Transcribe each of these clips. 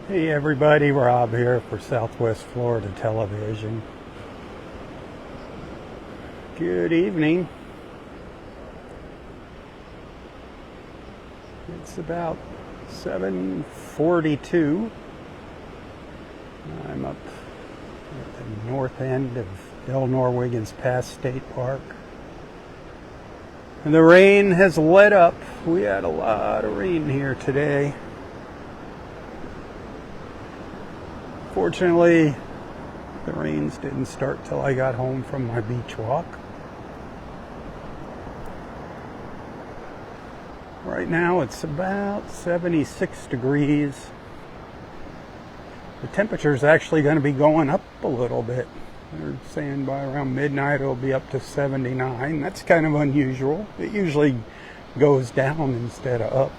Hey everybody, Robb here for Southwest Florida Television. Good evening. It's about 7:42. I'm up at the north end of Delnor-Wiggins State Park. And the rain has let up. We had a lot of rain here today. Fortunately, the rains didn't start till I got home from my beach walk. Right now it's about 76 degrees. The temperature is actually going to be going up a little bit. They're saying by around midnight it'll be up to 79. That's kind of unusual. It usually goes down instead of up.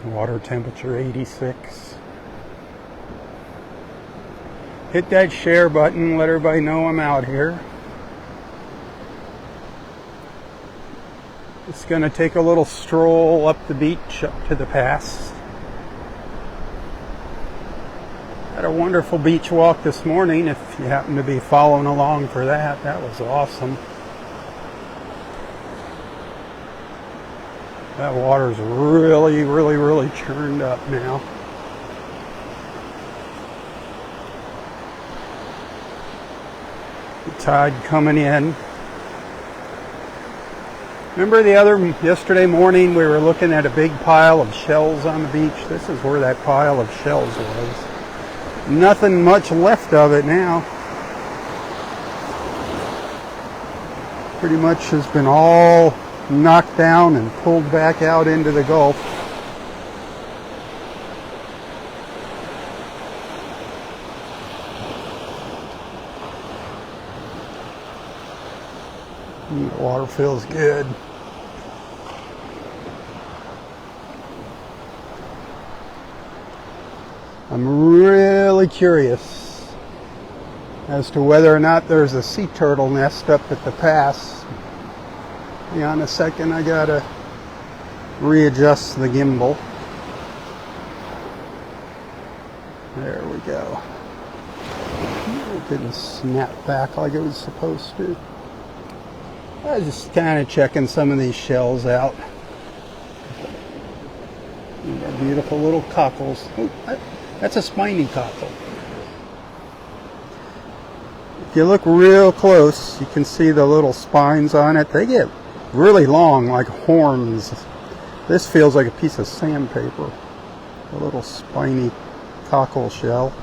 Water temperature 86. Hit that share button, let everybody know I'm out here. It's going to take a little stroll up the beach, up to the pass. Had a wonderful beach walk this morning. If you happen to be following along for that, that was awesome. That water's really churned up now. The tide coming in. Remember yesterday morning we were looking at a big pile of shells on the beach? This is where that pile of shells was. Nothing much left of it now. Pretty much has been all knocked down and pulled back out into the Gulf. The water feels good. I'm really curious as to whether or not there's a sea turtle nest up at the pass. Hang on a second, I gotta readjust the gimbal. There we go. It didn't snap back like it was supposed to. I was just kind of checking some of these shells out. Got beautiful little cockles. Oh, that's a spiny cockle. If you look real close, you can see the little spines on it. They get really long, like horns. This feels like a piece of sandpaper. A little spiny cockle shell.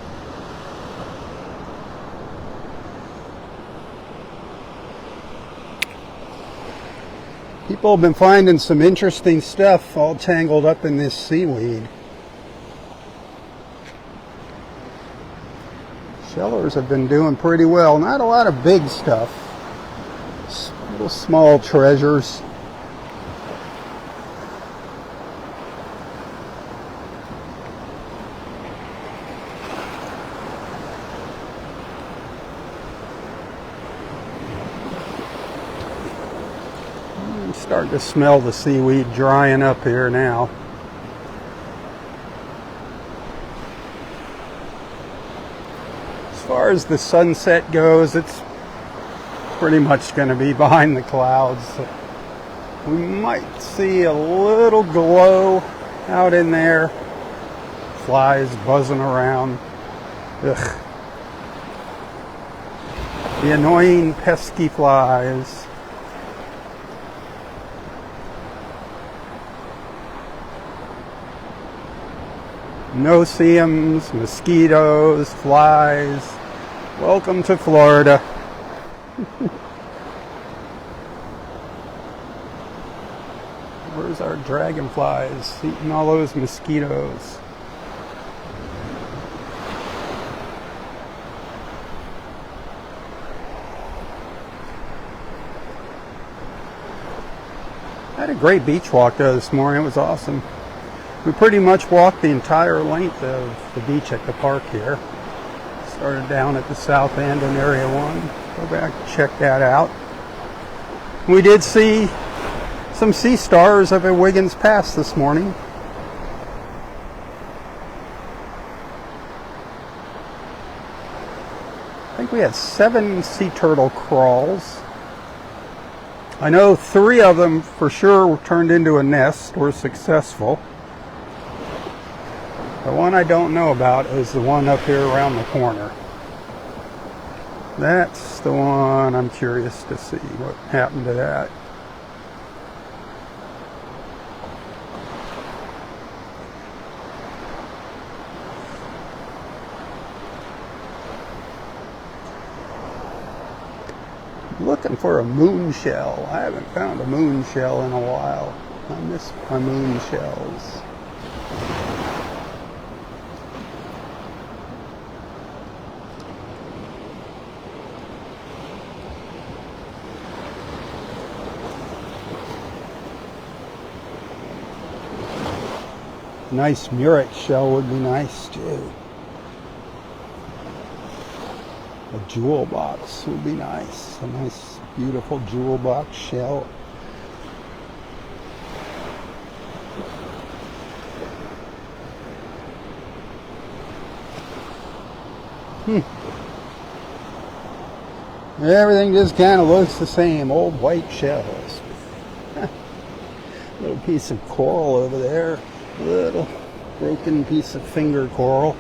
People have been finding some interesting stuff all tangled up in this seaweed. Shellers have been doing pretty well. Not a lot of big stuff. Little small treasures. I'm starting to smell the seaweed drying up here now. As far as the sunset goes, it's pretty much going to be behind the clouds. We might see a little glow out in there. Flies buzzing around. Ugh. The annoying pesky flies. No-see-ums, mosquitoes, flies. Welcome to Florida. Where's our dragonflies eating all those mosquitoes? I had a great beach walk though this morning. It was awesome. We pretty much walked the entire length of the beach at the park here. Started down at the south end in Area 1. Go back and check that out. We did see some sea stars up at Wiggins Pass this morning. we had 7 sea turtle crawls. I know 3 of them for sure were turned into a nest, were successful. The one I don't know about is the one up here around the corner. That's the one I'm curious to see what happened to that. Looking for a moon shell. I haven't found a moon shell in a while. I miss my moon shells. Nice murex shell would be nice too. A jewel box would be nice. A nice, beautiful jewel box shell. Everything just kind of looks the same. Old white shells. Little piece of coral over there. Little broken piece of finger coral.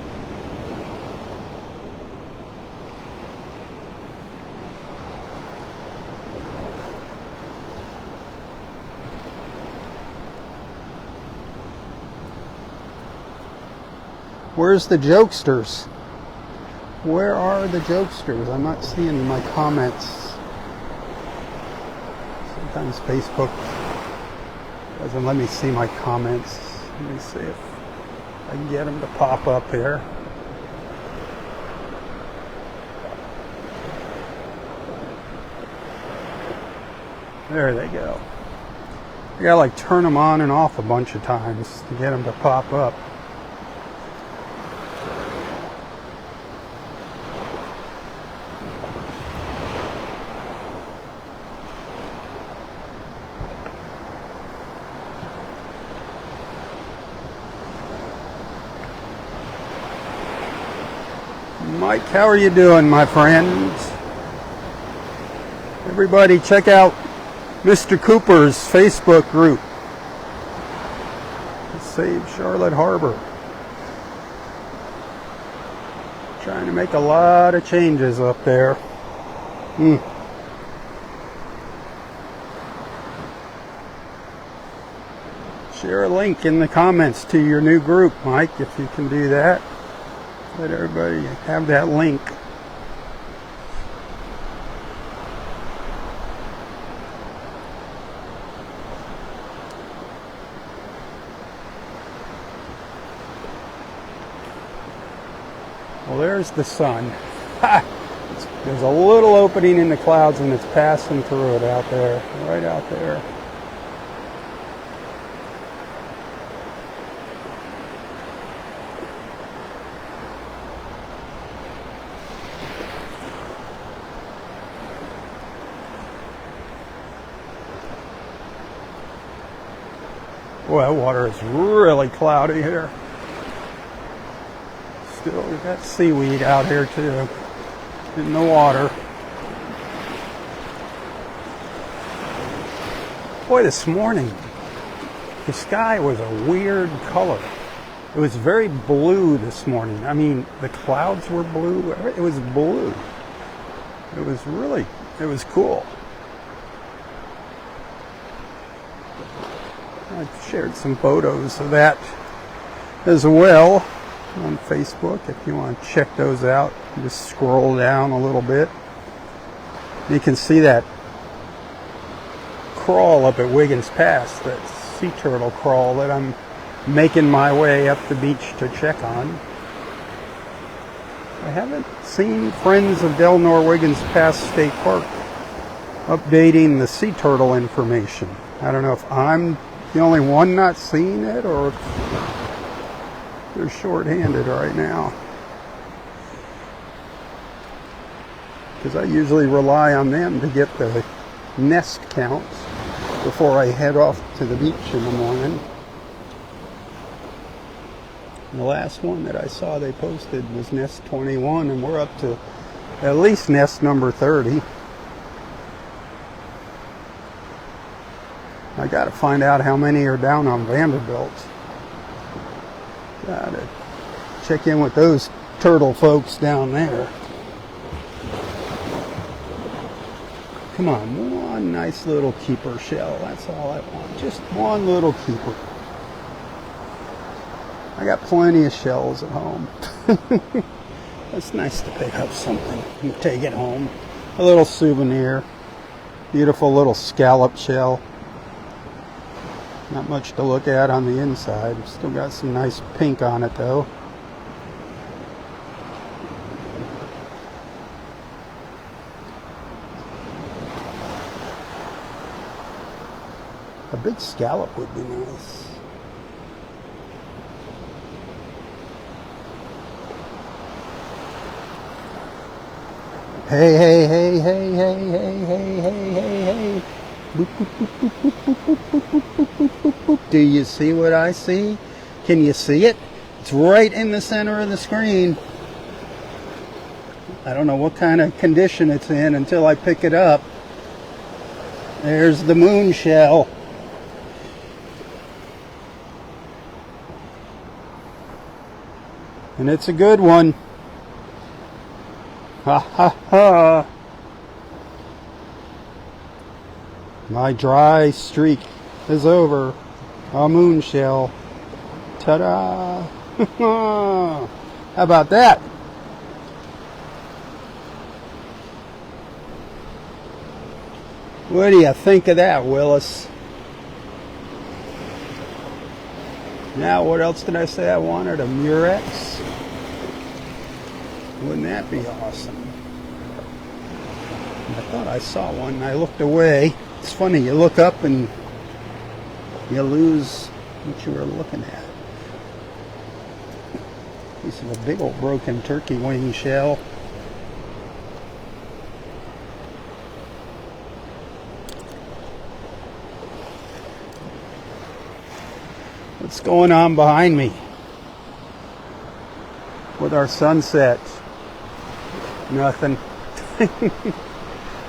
Where's the jokesters? Where are the jokesters? I'm not seeing my comments. Sometimes Facebook doesn't let me see my comments. Let me see if I can get them to pop up here. There they go. I gotta like turn them on and off a bunch of times to get them to pop up. Mike, how are you doing, my friends? Everybody check out Mr. Cooper's Facebook group. Save Charlotte Harbor. Trying to make a lot of changes up there. Share a link in the comments to your new group, Mike, if you can do that. Let everybody have that link. Well, there's the sun. There's a little opening in the clouds and it's passing through it out there, right out there. Boy, that water is really cloudy here. Still, we've got seaweed out here too, in the water. Boy, this morning, the sky was a weird color. It was very blue this morning. I mean, the clouds were blue. It was blue. It was cool. I shared some photos of that as well on Facebook. If you want to check those out, just scroll down a little bit. You can see that crawl up at Wiggins Pass, that sea turtle crawl that I'm making my way up the beach to check on. I haven't seen friends of Delnor-Wiggins Pass State Park updating the sea turtle information. I don't know if I'm the only one not seeing it or if they're short-handed right now. Because I usually rely on them to get the nest counts before I head off to the beach in the morning. And the last one that I saw they posted was nest 21, and we're up to at least nest number 30. I got to find out how many are down on Vanderbilt. Got to check in with those turtle folks down there. Come on, one nice little keeper shell. That's all I want. Just one little keeper. I got plenty of shells at home. It's nice to pick up something and take it home. A little souvenir. Beautiful little scallop shell. Not much to look at on the inside. Still got some nice pink on it though. A big scallop would be nice. Hey, hey, hey, hey, hey, hey, hey, hey, hey, hey. Boop, boop, boop, boop, boop, boop, boop, boop, boop, boop, boop, boop. Do you see what I see? Can you see it? It's right in the center of the screen. I don't know what kind of condition it's in until I pick it up. There's the moon shell. And it's a good one. Ha ha ha. My dry streak is over. A moon shell. Ta-da! How about that? What do you think of that, Willis? Now, what else did I say I wanted? A Murex? Wouldn't that be awesome? I thought I saw one and I looked away. It's funny, you look up and you lose what you were looking at. Piece of a big old broken turkey wing shell. What's going on behind me with our sunset? Nothing.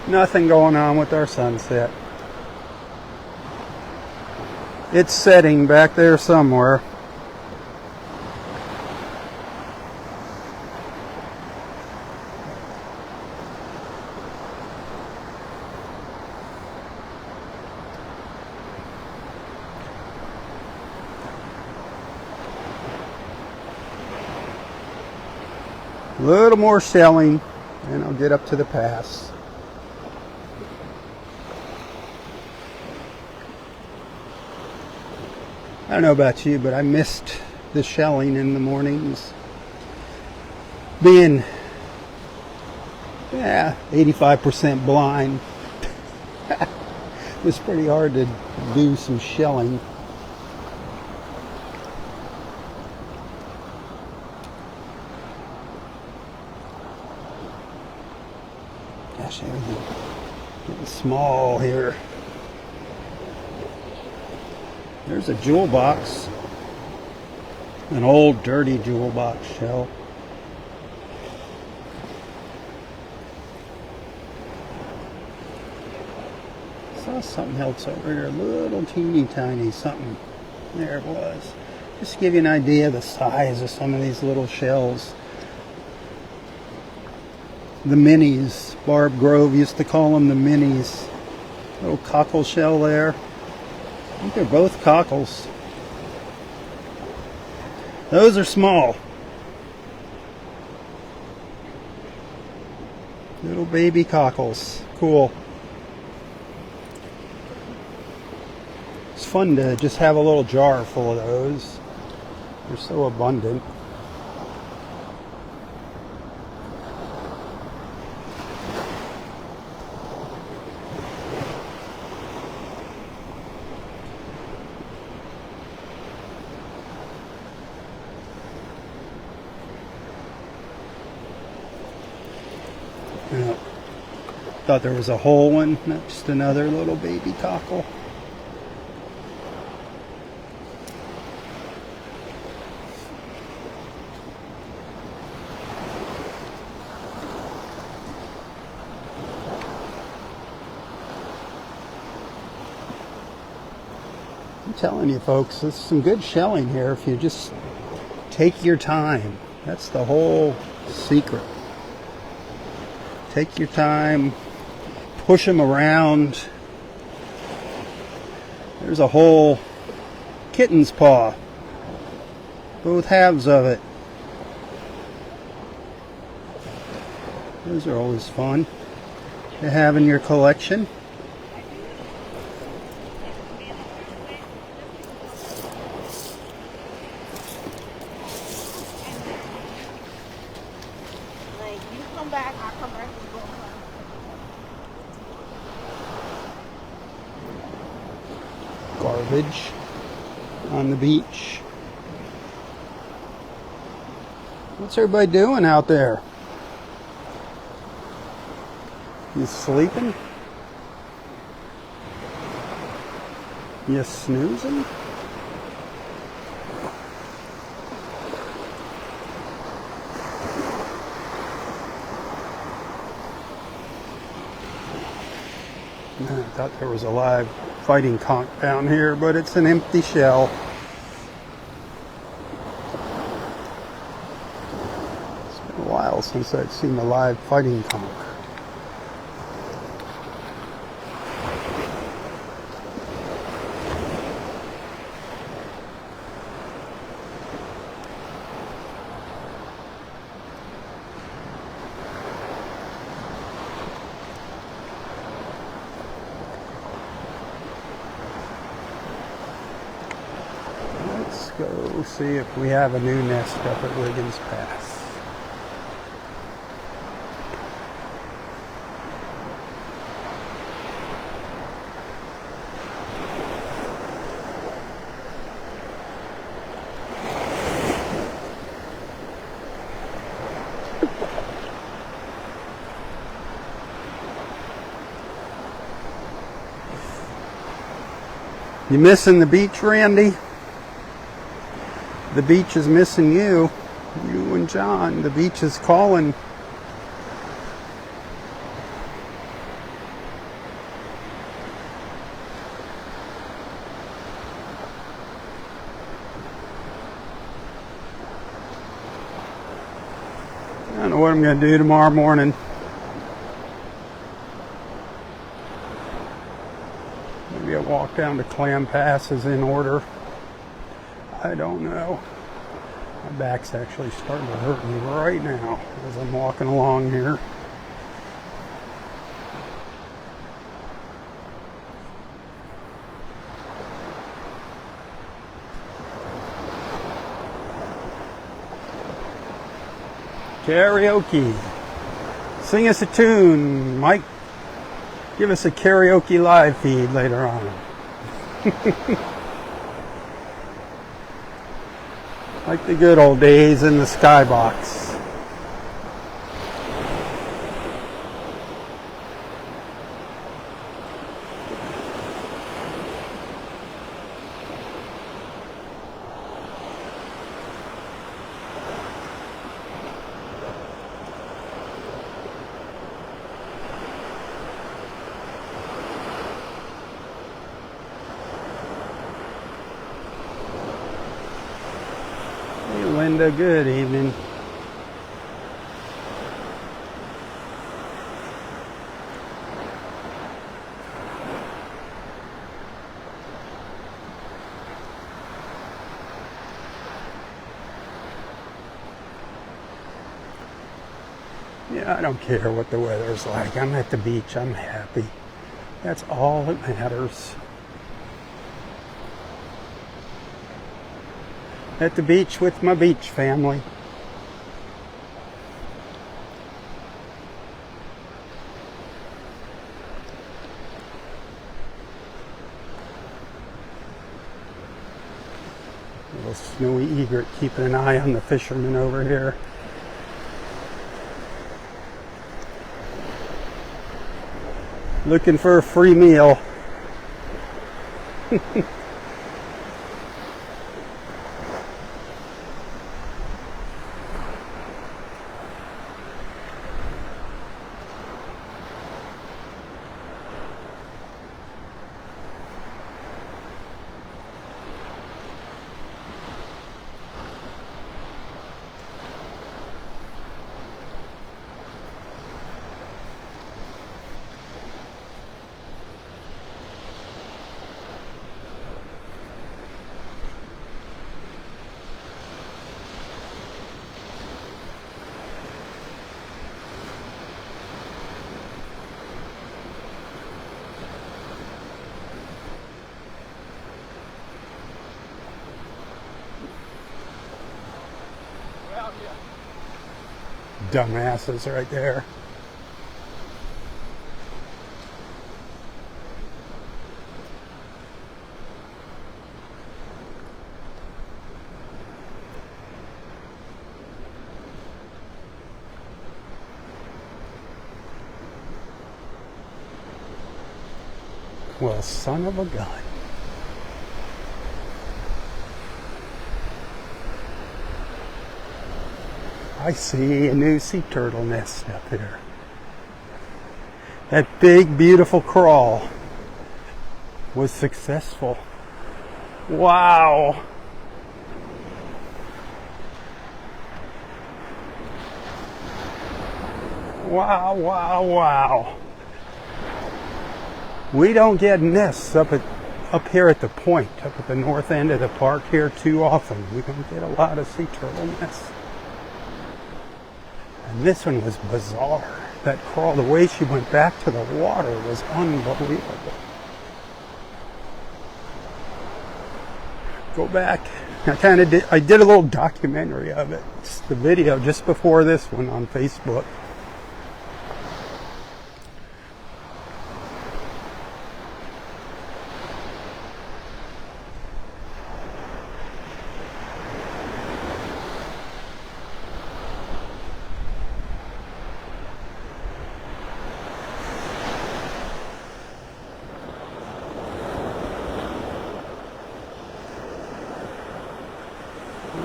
Nothing going on with our sunset. It's setting back there somewhere. A little more shelling and I'll get up to the pass. I don't know about you, but I missed the shelling in the mornings. Being 85% blind, it was pretty hard to do some shelling. Gosh, everything getting small here. There's a jewel box, an old dirty jewel box shell. Saw something else over here, a little teeny tiny something. There it was. Just to give you an idea of the size of some of these little shells. The minis, Barb Grove used to call them the minis. Little cockle shell there. I think they're both cockles. Those are small. Little baby cockles. Cool. It's fun to just have a little jar full of those. They're so abundant. Thought there was a whole one, not just another little baby cockle. I'm telling you folks, there's some good shelling here if you just take your time. That's the whole secret. Take your time, push them around. There's a whole kitten's paw, both halves of it. Those are always fun to have in your collection. Garbage on the beach. What's everybody doing out there? You sleeping? You snoozing? I thought there was a live fighting conch down here, but it's an empty shell. It's been a while since I've seen a live fighting conch. Go see if we have a new nest up at Wiggins Pass. You missing the beach, Randy? The beach is missing you. You and John. The beach is calling. I don't know what I'm going to do tomorrow morning. Maybe a walk down to Clam Pass is in order. I don't know. My back's actually starting to hurt me right now as I'm walking along here. Karaoke. Sing us a tune, Mike. Give us a karaoke live feed later on. Like the good old days in the skybox. Linda, good evening. Yeah, I don't care what the weather's like. I'm at the beach. I'm happy. That's all that matters. At the beach with my beach family. Little snowy egret keeping an eye on the fishermen over here. Looking for a free meal. Dumbasses right there. Well, son of a gun. I see a new sea turtle nest up here. That big, beautiful crawl was successful. Wow. Wow, wow, wow. We don't get nests up here at the point, up at the north end of the park here too often. We don't get a lot of sea turtle nests. And this one was bizarre. That crawl, the way she went back to the water was unbelievable. Go back. I did a little documentary of it. It's the video just before this one on Facebook.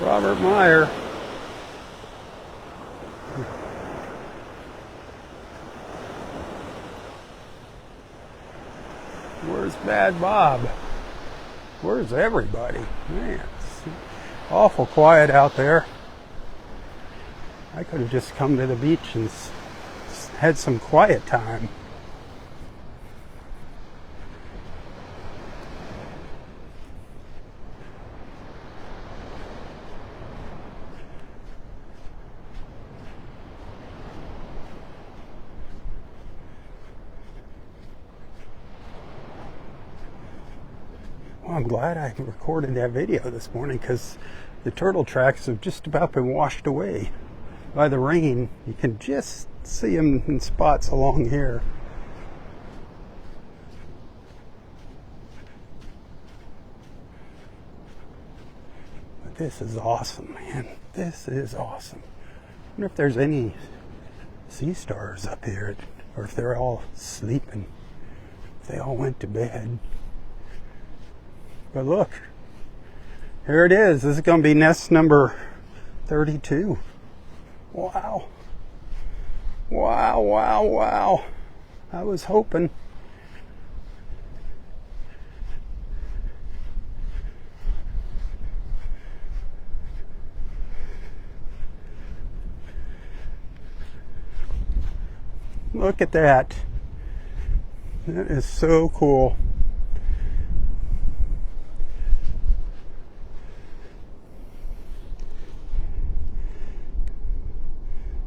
Robert Meyer. Where's Bad Bob? Where's everybody? Man, it's awful quiet out there. I could have just come to the beach and had some quiet time. Well, I'm glad I recorded that video this morning because the turtle tracks have just about been washed away by the rain. You can just see them in spots along here. But this is awesome, man. This is awesome. I wonder if there's any sea stars up here, or if they're all sleeping, if they all went to bed. But look, here it is. This is going to be nest number 32. Wow. Wow, wow, wow. I was hoping. Look at that. That is so cool.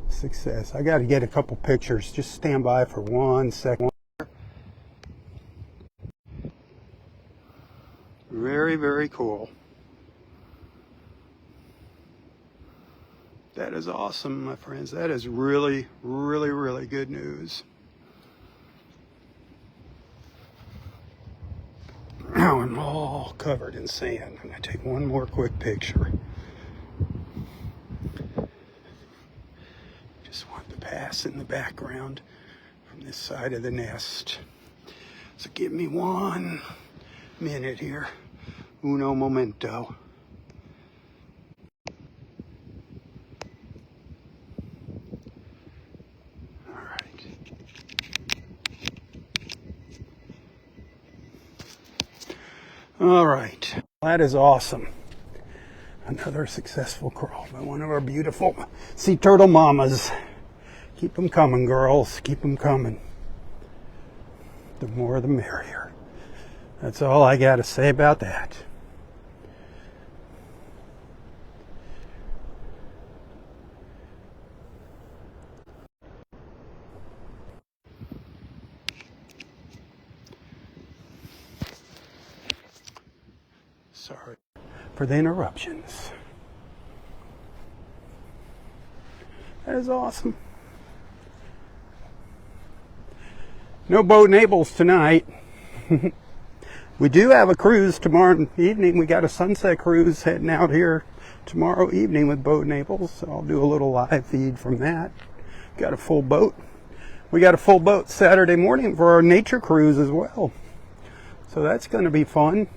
Success. I got to get a couple pictures. Just stand by for 1 second. Very, very cool. That is awesome, my friends. That is really, really, really good news. Now I'm all covered in sand. I'm going to take one more quick picture. Just want the pass in the background from this side of the nest. So give me 1 minute here. Uno momento. All right. All right. That is awesome. Another successful crawl by one of our beautiful sea turtle mamas. Keep them coming, girls. Keep them coming. The more the merrier. That's all I got to say about that. Sorry for the interruptions. That is awesome. No boat Naples tonight. We do have a cruise tomorrow evening. We got a sunset cruise heading out here tomorrow evening with Boat Naples. So I'll do a little live feed from that. Got a full boat. We got a full boat Saturday morning for our nature cruise as well. So that's going to be fun.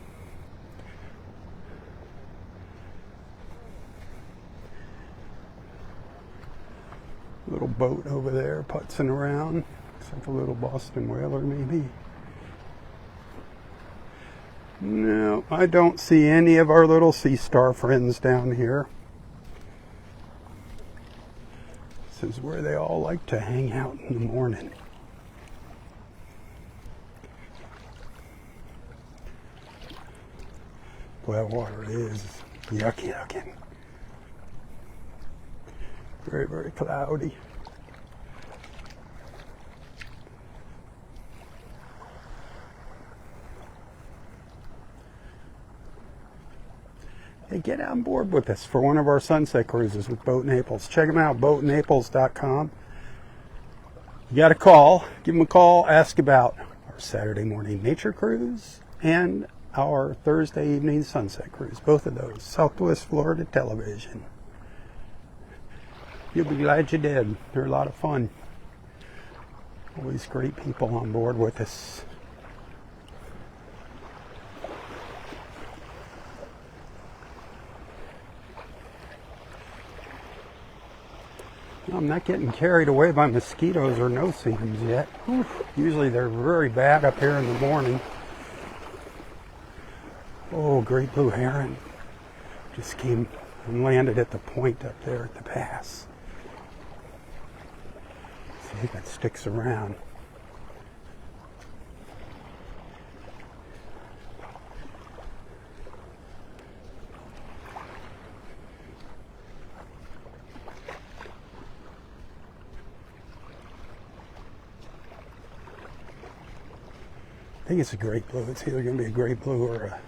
Little boat over there putzing around. Looks like a little Boston whaler maybe. No, I don't see any of our little sea star friends down here. This is where they all like to hang out in the morning. Boy, that water is yucky looking. Very, very cloudy. Hey, get on board with us for one of our sunset cruises with Boat Naples. Check them out, boatnaples.com. You got a call, give them a call, ask about our Saturday morning nature cruise and our Thursday evening sunset cruise. Both of those, Southwest Florida Television. You'll be glad you did. They're a lot of fun. Always great people on board with us. I'm not getting carried away by mosquitoes or no-see-ums yet. Whew. Usually they're very bad up here in the morning. Oh, great blue heron. Just came and landed at the point up there at the pass. See if it sticks around. I think it's a great blue. It's either going to be a great blue or a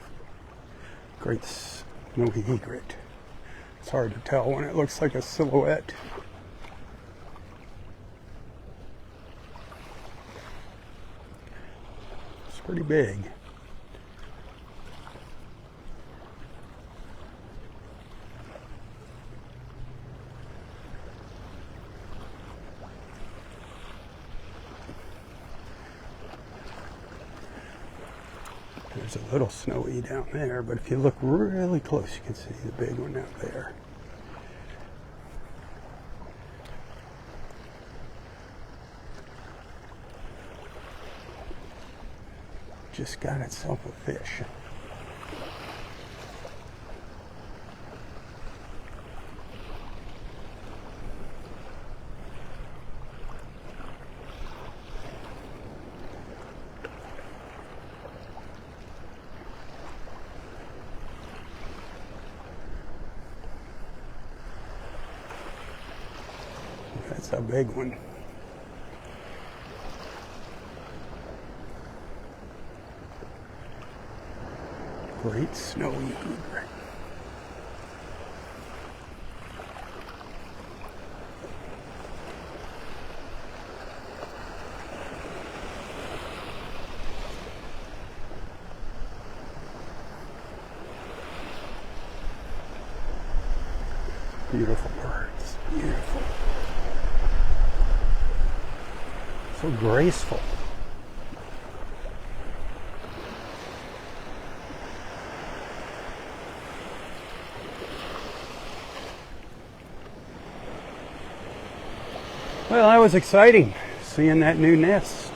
great snowy egret. It's hard to tell when it looks like a silhouette. It's pretty big. There's a little snowy down there, but if you look really close, you can see the big one out there. Just got itself a fish. That's a big one. Great snowy egret. Beautiful birds, beautiful. So graceful. Well, that was exciting, seeing that new nest.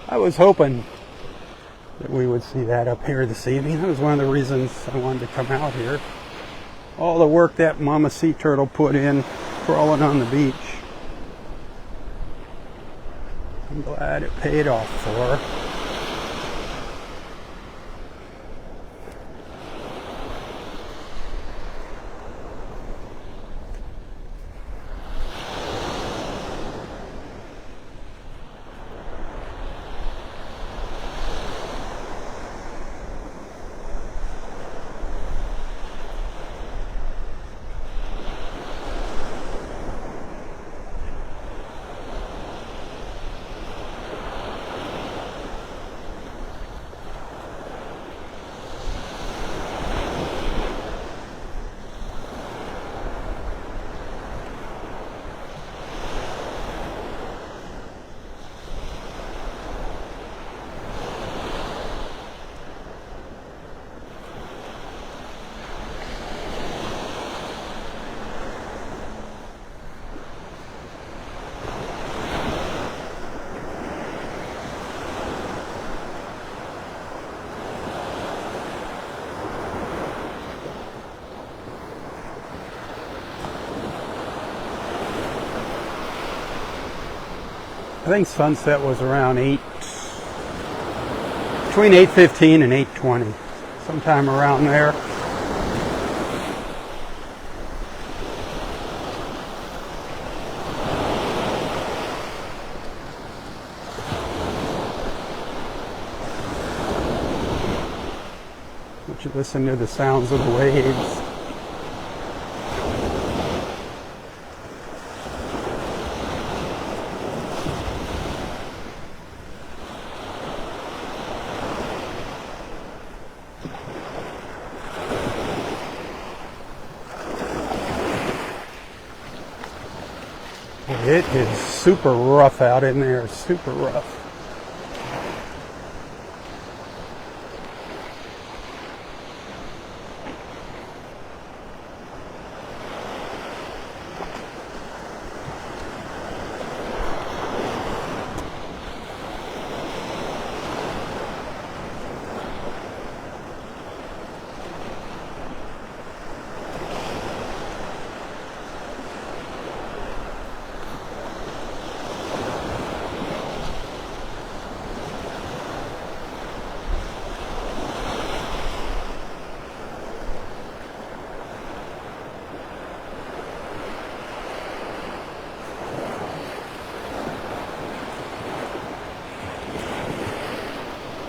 I was hoping that we would see that up here this evening. That was one of the reasons I wanted to come out here. All the work that mama sea turtle put in crawling on the beach. I'm glad it paid off for her. think sunset was around between 8:15 and 8:20, sometime around there. Let you listen to the sounds of the waves. It is super rough out in there, super rough.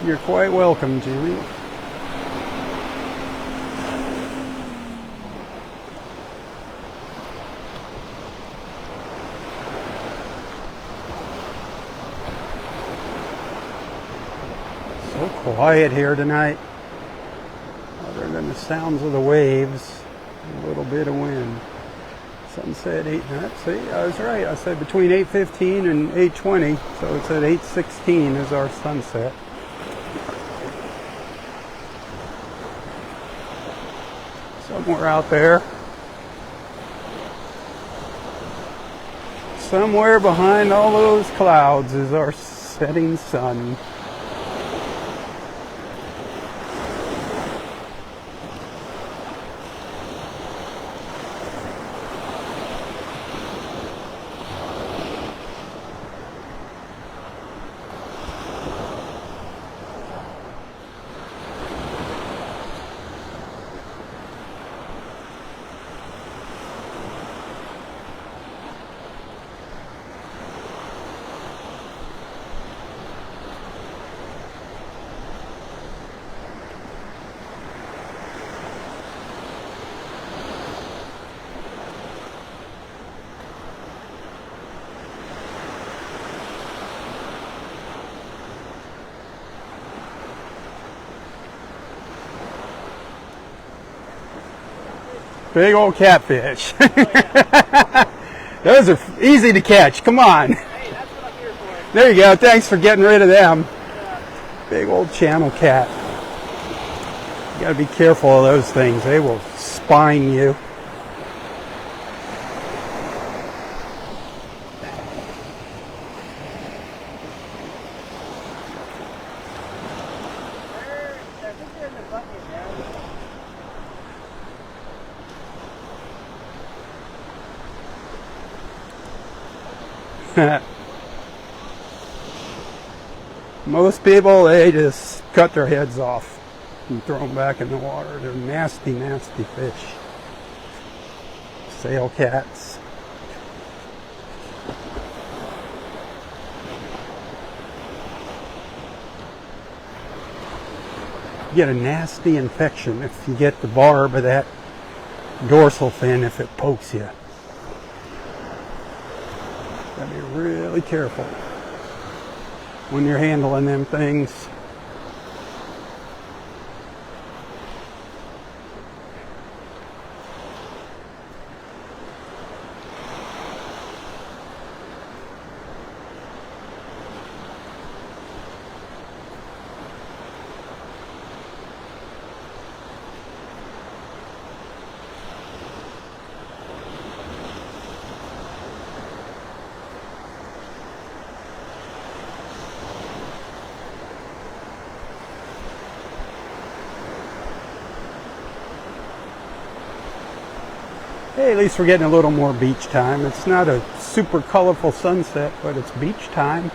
You're quite welcome, Jimmy. So quiet here tonight, other than the sounds of the waves, a little bit of wind. Sunset 8. See, I was right. I said between 8:15 and 8:20, so it's at 8:16 is our sunset. Somewhere out there, somewhere behind all those clouds is our setting sun. Big old catfish. Those are easy to catch. Come on. Hey, that's what I'm here for. There you go. Thanks for getting rid of them. Yeah. Big old channel cat. You gotta be careful of those things. They will spine you. I think they're in the bucket now. Most people, they just cut their heads off and throw them back in the water. They're nasty, nasty fish. Sail cats. You get a nasty infection if you get the barb of that dorsal fin if it pokes you. Gotta be really careful when you're handling them things. Hey, at least we're getting a little more beach time. It's not a super colorful sunset, but it's beach time.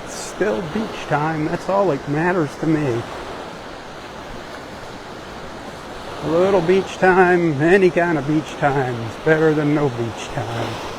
It's still beach time. That's all that matters to me. A little beach time, any kind of beach time is better than no beach time.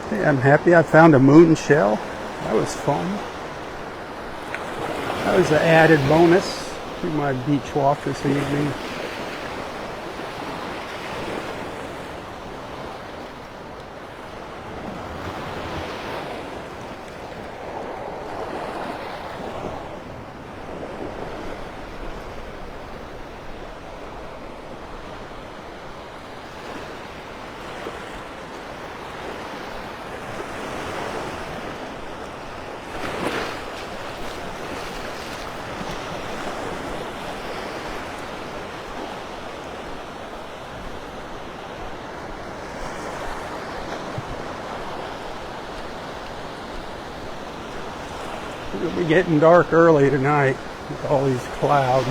Hey, I'm happy I found a moon shell. That was fun. That was an added bonus to my beach walk this evening. It'll be getting dark early tonight with all these clouds.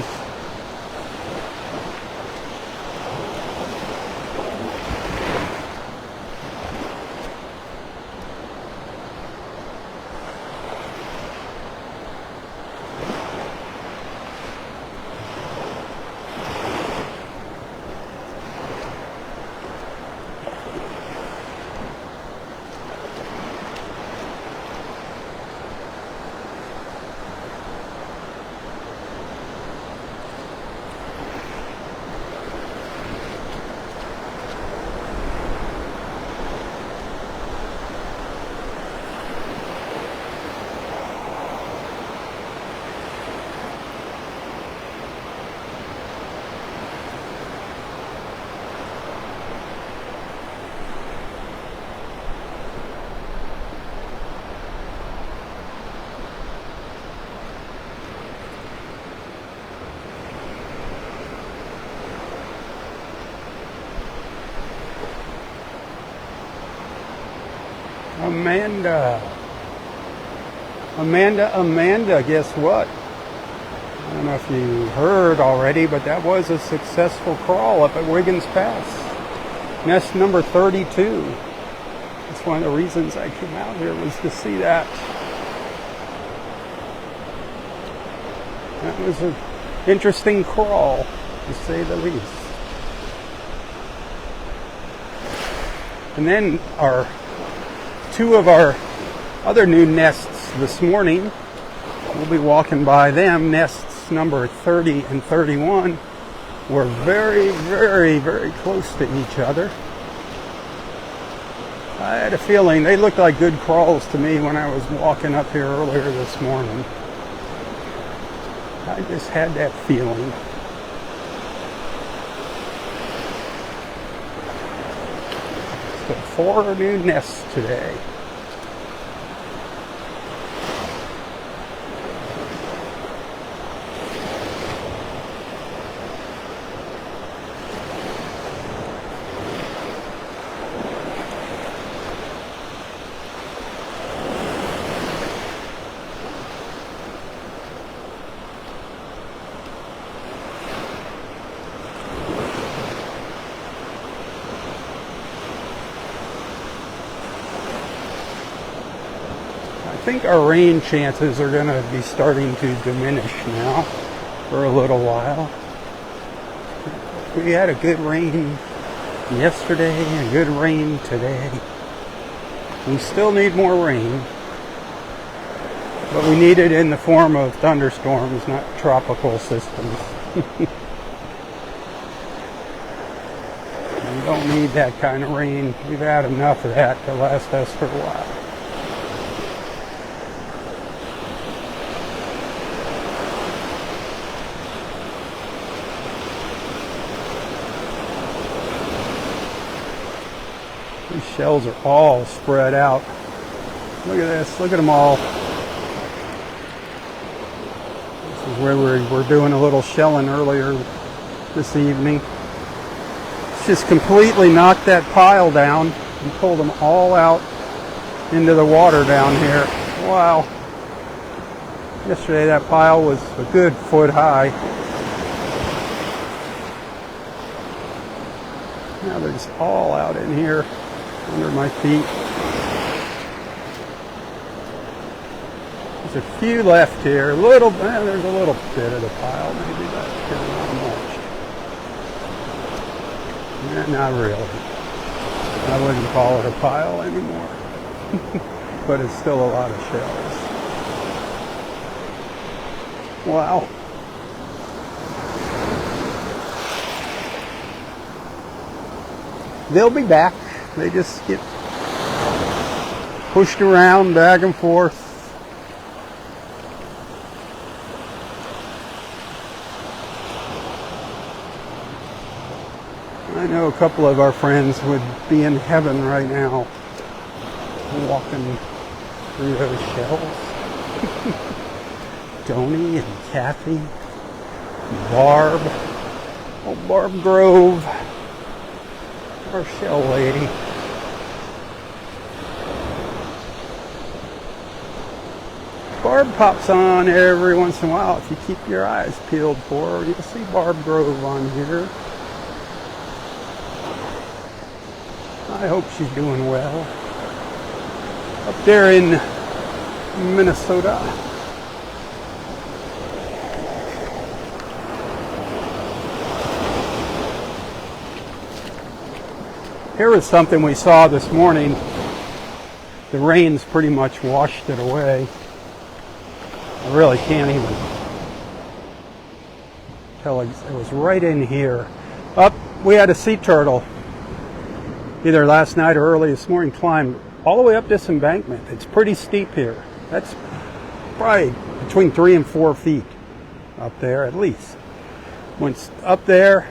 Amanda, guess what? I don't know if you heard already, but that was a successful crawl up at Wiggins Pass. Nest number 32. That's one of the reasons I came out here, was to see that. That was an interesting crawl, to say the least. And then two of our other new nests this morning, we'll be walking by them. Nests number 30 and 31 were very, very, very close to each other. I had a feeling they looked like good crawls to me when I was walking up here earlier this morning. I just had that feeling. So 4 new nests today. I think our rain chances are going to be starting to diminish now for a little while. We had a good rain yesterday and good rain today. We still need more rain, but we need it in the form of thunderstorms, not tropical systems. And don't need that kind of rain. We've had enough of that to last us for a while. These shells are all spread out. Look at this, look at them all. This is where we're doing a little shelling earlier this evening. It's just completely knocked that pile down and pulled them all out into the water down here. Wow. Yesterday that pile was a good foot high. Now they're just all out in here under my feet. There's a few left here. There's a little bit of the pile, maybe, but not much. Not really. I wouldn't call it a pile anymore. But it's still a lot of shells. Wow. They'll be back. They just get pushed around back and forth. I know a couple of our friends would be in heaven right now walking through those shells. Tony and Kathy, and Barb, oh Barb Grove, our shell lady. Barb pops on every once in a while. If you keep your eyes peeled for her, you'll see Barb Grove on here. I hope she's doing well. Up there in Minnesota. Here was something we saw this morning. The rain's pretty much washed it away. I really can't even tell. It was right in here. We had a sea turtle, either last night or early this morning, climbed all the way up this embankment. It's pretty steep here. That's probably between 3 and 4 feet up there at least. Went up there,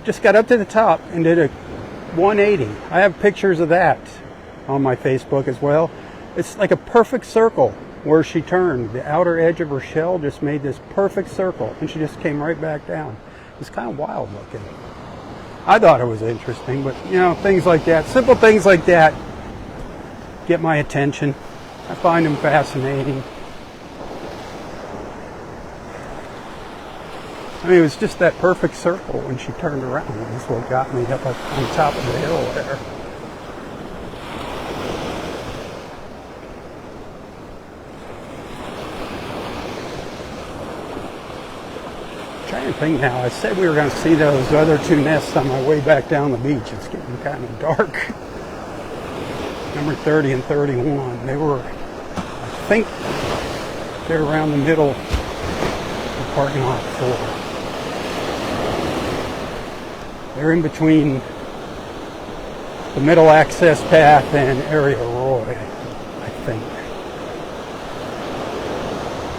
just got up to the top and did a 180. I have pictures of that on my Facebook as well. It's like a perfect circle where she turned. The outer edge of her shell just made this perfect circle and she just came right back down. It's kind of wild looking. I thought it was interesting, but you know, things like that, simple things like that get my attention. I find them fascinating. I mean, it was just that perfect circle when she turned around. That's what got me up on top of the hill there. I'm trying to think now. I said we were going to see those other 2 nests on my way back down the beach. It's getting kind of dark. Number 30 and 31. They were, I think, they're around the middle of the parking lot floor. They're in between the middle access path and Area Roy, I think.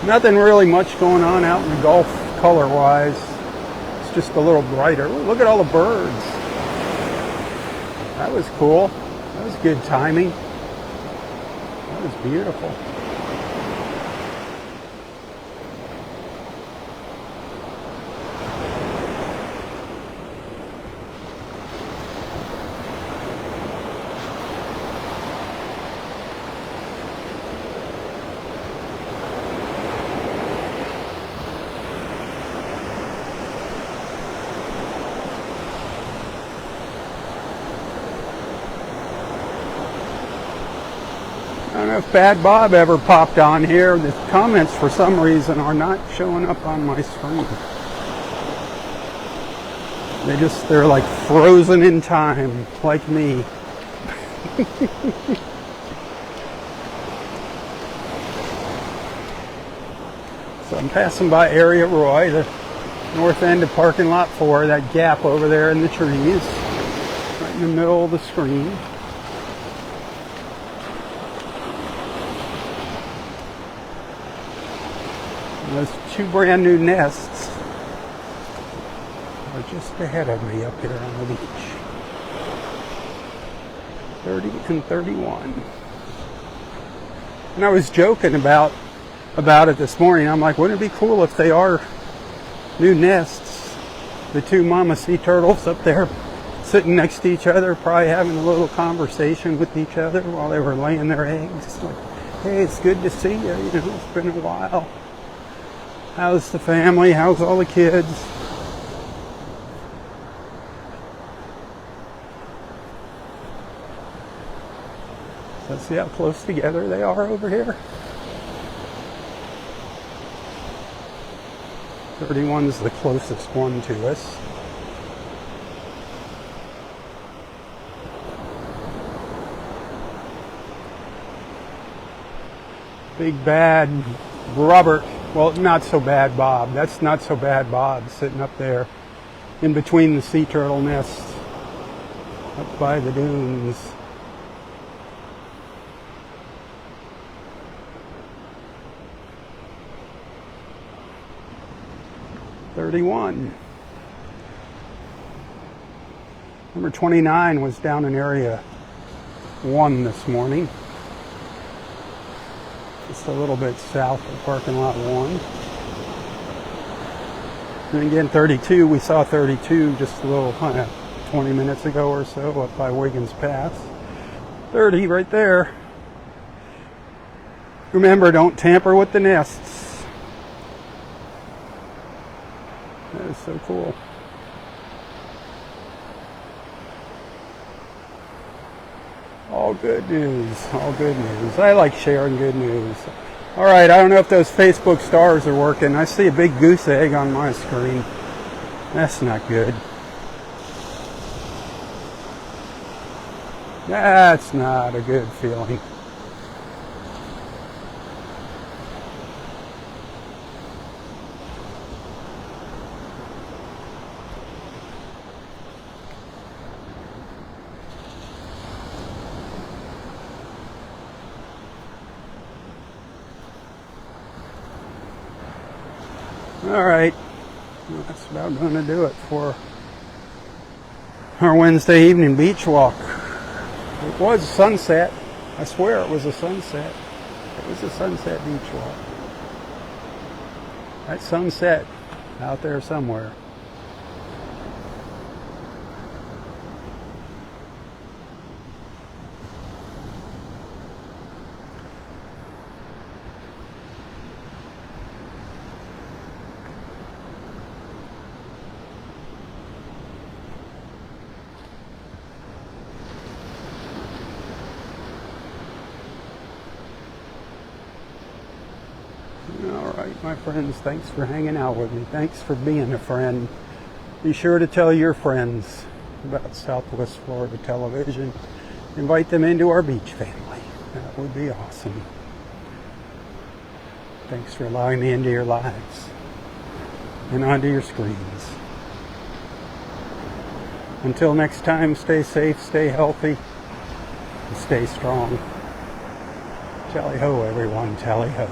Nothing really much going on out in the Gulf color-wise. It's just a little brighter. Ooh, look at all the birds. That was cool. That was good timing. That was beautiful. I don't know if Bad Bob ever popped on here. The comments for some reason are not showing up on my screen. They're like frozen in time, like me. So I'm passing by Area Roy, the north end of parking lot 4, that gap over there in the trees. Right in the middle of the screen. And those two brand new nests are just ahead of me up here on the beach. 30 and 31. And I was joking about it this morning. I'm like, wouldn't it be cool if they are new nests? The two mama sea turtles up there sitting next to each other, probably having a little conversation with each other while they were laying their eggs. Like, hey, it's good to see you. You know, it's been a while. How's the family? How's all the kids? So see how close together they are over here? 31's the closest one to us. Big bad Robert, well, not so bad Bob. That's not so bad Bob sitting up there in between the sea turtle nests up by the dunes. Number 29 was down in area 1 this morning. Just a little bit south of parking lot 1. And again, 32, we saw 32 just a little 20 minutes ago or so up by Wiggins Pass. 30 right there. Remember, don't tamper with the nests. That is so cool. All good news, all good news. I like sharing good news. All right, I don't know if those Facebook stars are working. I see a big goose egg on my screen. That's not good. That's not a good feeling. All right, that's about going to do it for our Wednesday evening beach walk. It was sunset. I swear it was a sunset. It was a sunset beach walk. That sunset out there somewhere. My friends, thanks for hanging out with me. Thanks for being a friend. Be sure to tell your friends about Southwest Florida Television. Invite them into our beach family. That would be awesome. Thanks for allowing me into your lives and onto your screens. Until next time, stay safe, stay healthy, and stay strong. Tally ho, everyone. Tally ho.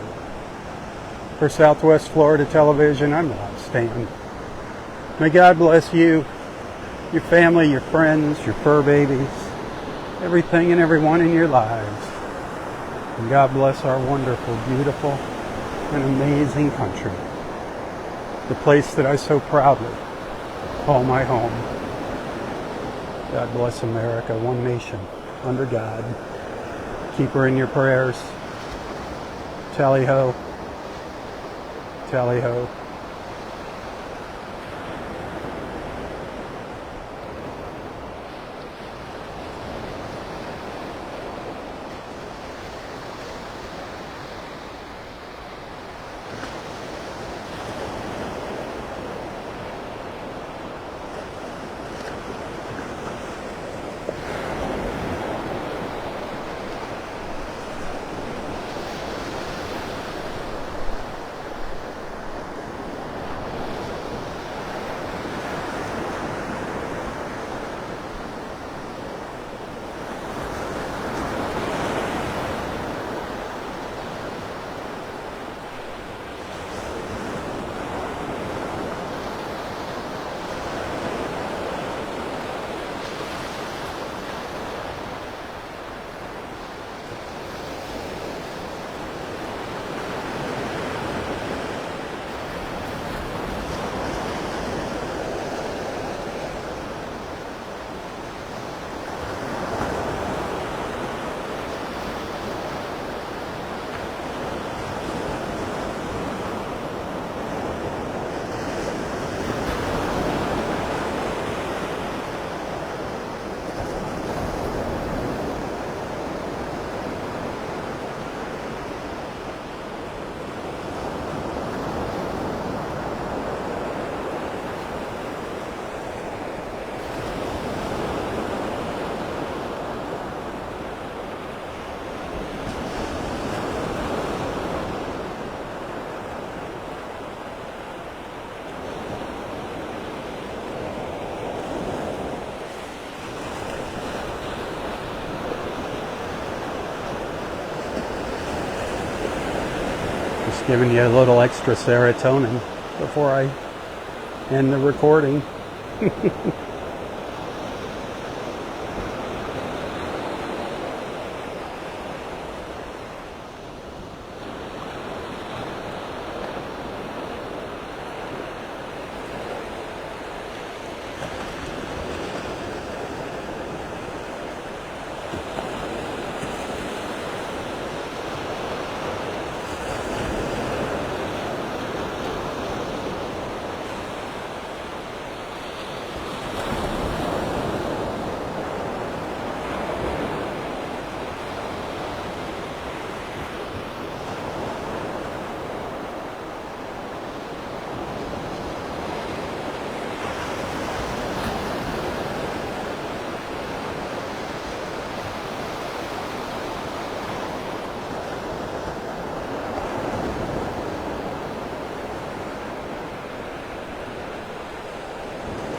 For Southwest Florida Television, I'm Robb Stan. May God bless you, your family, your friends, your fur babies, everything and everyone in your lives. And God bless our wonderful, beautiful, and amazing country. The place that I so proudly call my home. God bless America, one nation, under God. Keep her in your prayers. Tally ho. Tally ho. Just giving you a little extra serotonin before I end the recording.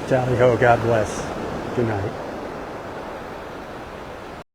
Tally ho, God bless. Good night.